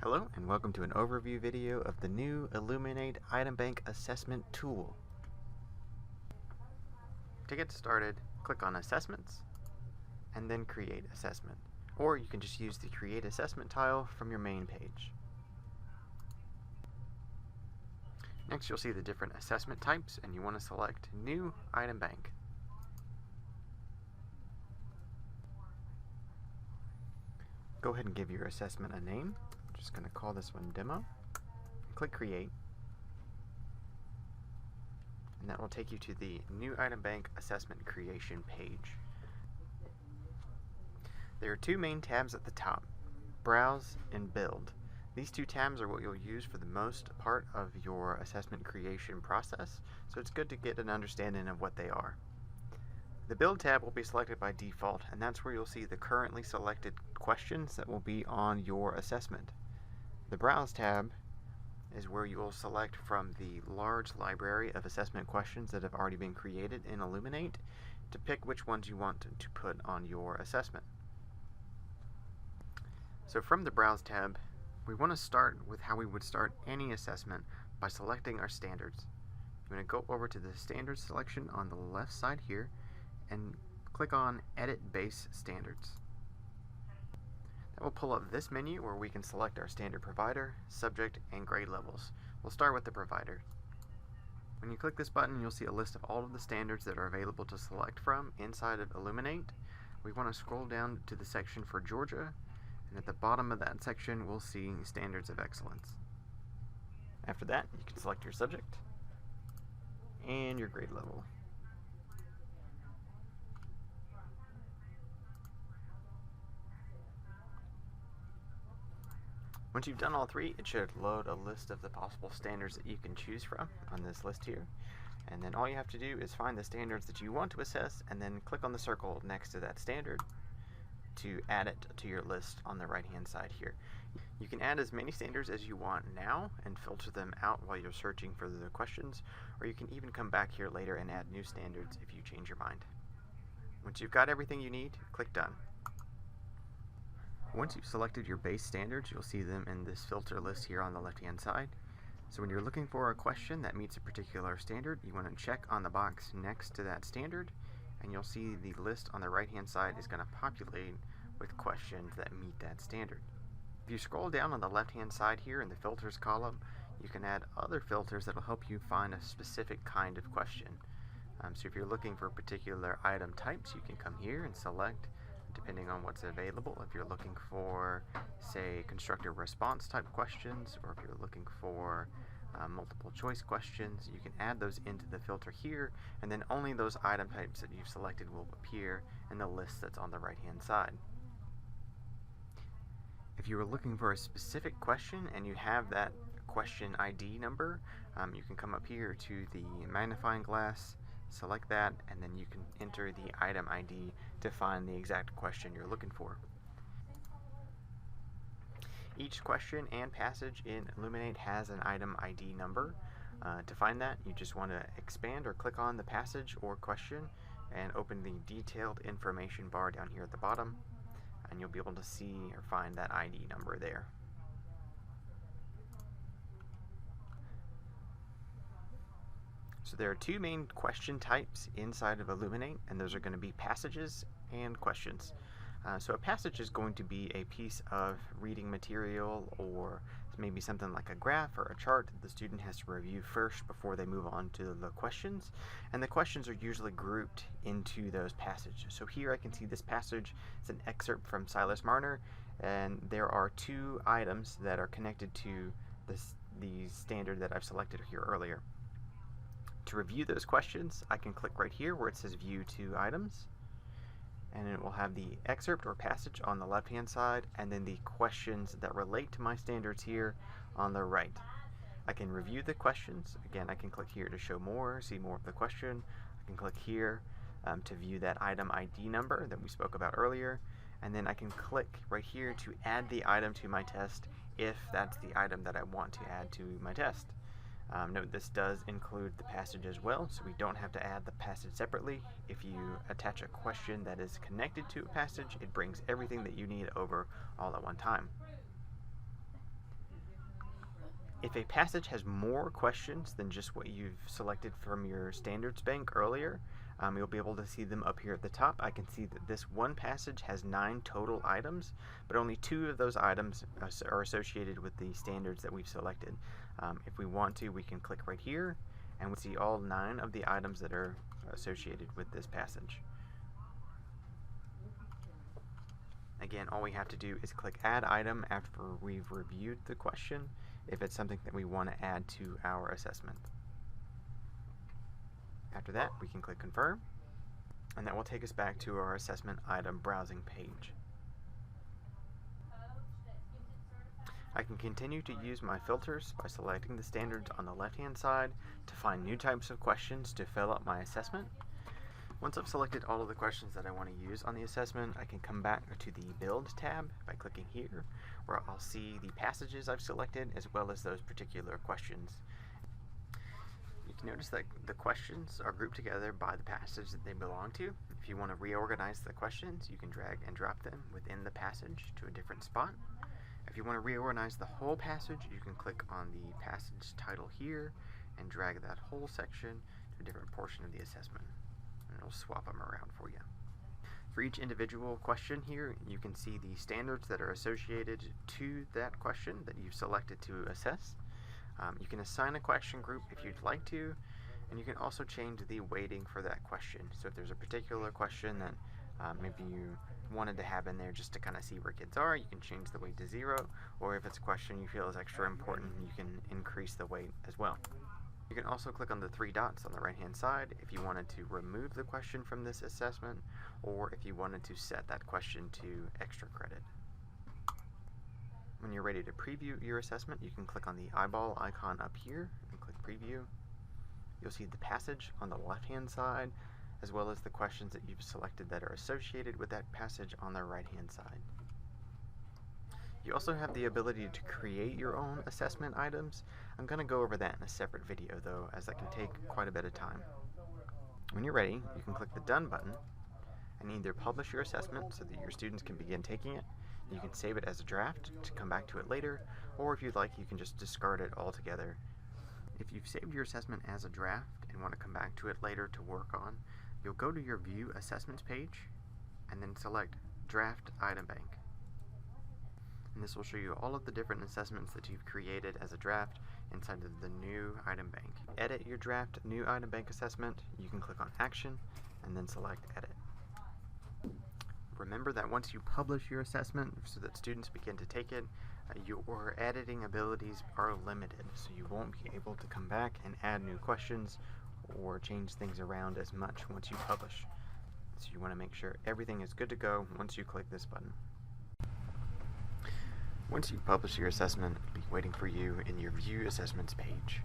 Hello and welcome to an overview video of the new Illuminate Item Bank Assessment tool. To get started, click on Assessments and then Create Assessment. Or you can just use the Create Assessment tile from your main page. Next you'll see the different assessment types and you want to select New Item Bank. Go ahead and give your assessment a name. I'm just going to call this one Demo. Click Create. And that will take you to the New Item Bank Assessment Creation page. There are two main tabs at the top, Browse and Build. These two tabs are what you'll use for the most part of your assessment creation process, so it's good to get an understanding of what they are. The Build tab will be selected by default, and that's where you'll see the currently selected questions that will be on your assessment. The Browse tab is where you will select from the large library of assessment questions that have already been created in Illuminate to pick which ones you want to put on your assessment. So from the Browse tab, we want to start with how we would start any assessment by selecting our standards. I'm going to go over to the standards selection on the left side here and click on Edit Base Standards. That will pull up this menu where we can select our standard provider, subject, and grade levels. We'll start with the provider. When you click this button, you'll see a list of all of the standards that are available to select from inside of Illuminate. We want to scroll down to the section for Georgia, and at the bottom of that section we'll see Standards of Excellence. After that, you can select your subject and your grade level. Once you've done all three, it should load a list of the possible standards that you can choose from on this list here. And then all you have to do is find the standards that you want to assess and then click on the circle next to that standard to add it to your list on the right hand side here. You can add as many standards as you want now and filter them out while you're searching for the questions, or you can even come back here later and add new standards if you change your mind. Once you've got everything you need, click Done. Once you've selected your base standards, you'll see them in this filter list here on the left hand side. So when you're looking for a question that meets a particular standard, you want to check on the box next to that standard, and you'll see the list on the right hand side is going to populate with questions that meet that standard. If you scroll down on the left hand side here in the filters column, you can add other filters that will help you find a specific kind of question. So if you're looking for particular item types, you can come here and select depending on what's available. If you're looking for, say, constructive response type questions, or if you're looking for multiple choice questions, you can add those into the filter here, and then only those item types that you've selected will appear in the list that's on the right hand side. If you were looking for a specific question and you have that question ID number, you can come up here to the magnifying glass, select that, and then you can enter the item ID to find the exact question you're looking for. Each question and passage in Illuminate has an item ID number. To find that, you just want to expand or click on the passage or question and open the detailed information bar down here at the bottom, and you'll be able to see or find that ID number there. So there are two main question types inside of Illuminate, and those are going to be passages and questions. So a passage is going to be a piece of reading material, or maybe something like a graph or a chart that the student has to review first before they move on to the questions. And the questions are usually grouped into those passages. So here I can see this passage is an excerpt from Silas Marner, and there are two items that are connected to the standard that I've selected here earlier. To review those questions, I can click right here where it says View Two Items, and it will have the excerpt or passage on the left hand side and then the questions that relate to my standards here on the right. I can review the questions. Again, I can click here to show more, see more of the question. I can click here to view that item ID number that we spoke about earlier, and then I can click right here to add the item to my test if that's the item that I want to add to my test. Note this does include the passage as well, so we don't have to add the passage separately. If you attach a question that is connected to a passage, it brings everything that you need over all at one time. If a passage has more questions than just what you've selected from your standards bank earlier, you'll be able to see them up here at the top. I can see that this one passage has 9 total items, but only 2 of those items are associated with the standards that we've selected. If we want to, we can click right here, and we see all 9 of the items that are associated with this passage. Again, all we have to do is click Add Item after we've reviewed the question, if it's something that we want to add to our assessment. After that, we can click Confirm, and that will take us back to our assessment item browsing page. I can continue to use my filters by selecting the standards on the left-hand side to find new types of questions to fill up my assessment. Once I've selected all of the questions that I want to use on the assessment, I can come back to the Build tab by clicking here, where I'll see the passages I've selected as well as those particular questions. You can notice that the questions are grouped together by the passage that they belong to. If you want to reorganize the questions, you can drag and drop them within the passage to a different spot. If you want to reorganize the whole passage, you can click on the passage title here and drag that whole section to a different portion of the assessment. It'll swap them around for you. For each individual question here, you can see the standards that are associated to that question that you've selected to assess. You can assign a question group if you'd like to, and you can also change the weighting for that question. So if there's a particular question that maybe you wanted to have in there just to kind of see where kids are, you can change the weight to 0, or if it's a question you feel is extra important, you can increase the weight as well. You can also click on the 3 dots on the right hand side if you wanted to remove the question from this assessment, or if you wanted to set that question to extra credit. When you're ready to preview your assessment, you can click on the eyeball icon up here and click Preview. You'll see the passage on the left hand side, as well as the questions that you've selected that are associated with that passage on the right hand side. You also have the ability to create your own assessment items. I'm going to go over that in a separate video though, as that can take quite a bit of time. When you're ready, you can click the Done button and either publish your assessment so that your students can begin taking it. You can save it as a draft to come back to it later, or if you'd like, you can just discard it altogether. If you've saved your assessment as a draft and want to come back to it later to work on, you'll go to your View Assessments page and then select Draft Item Bank. And this will show you all of the different assessments that you've created as a draft inside of the new item bank. Edit your draft new item bank assessment, you can click on Action and then select Edit. Remember that once you publish your assessment so that students begin to take it, your editing abilities are limited, so you won't be able to come back and add new questions or change things around as much once you publish. So you want to make sure everything is good to go once you click this button. Once you publish your assessment, it'll be waiting for you in your View Assessments page.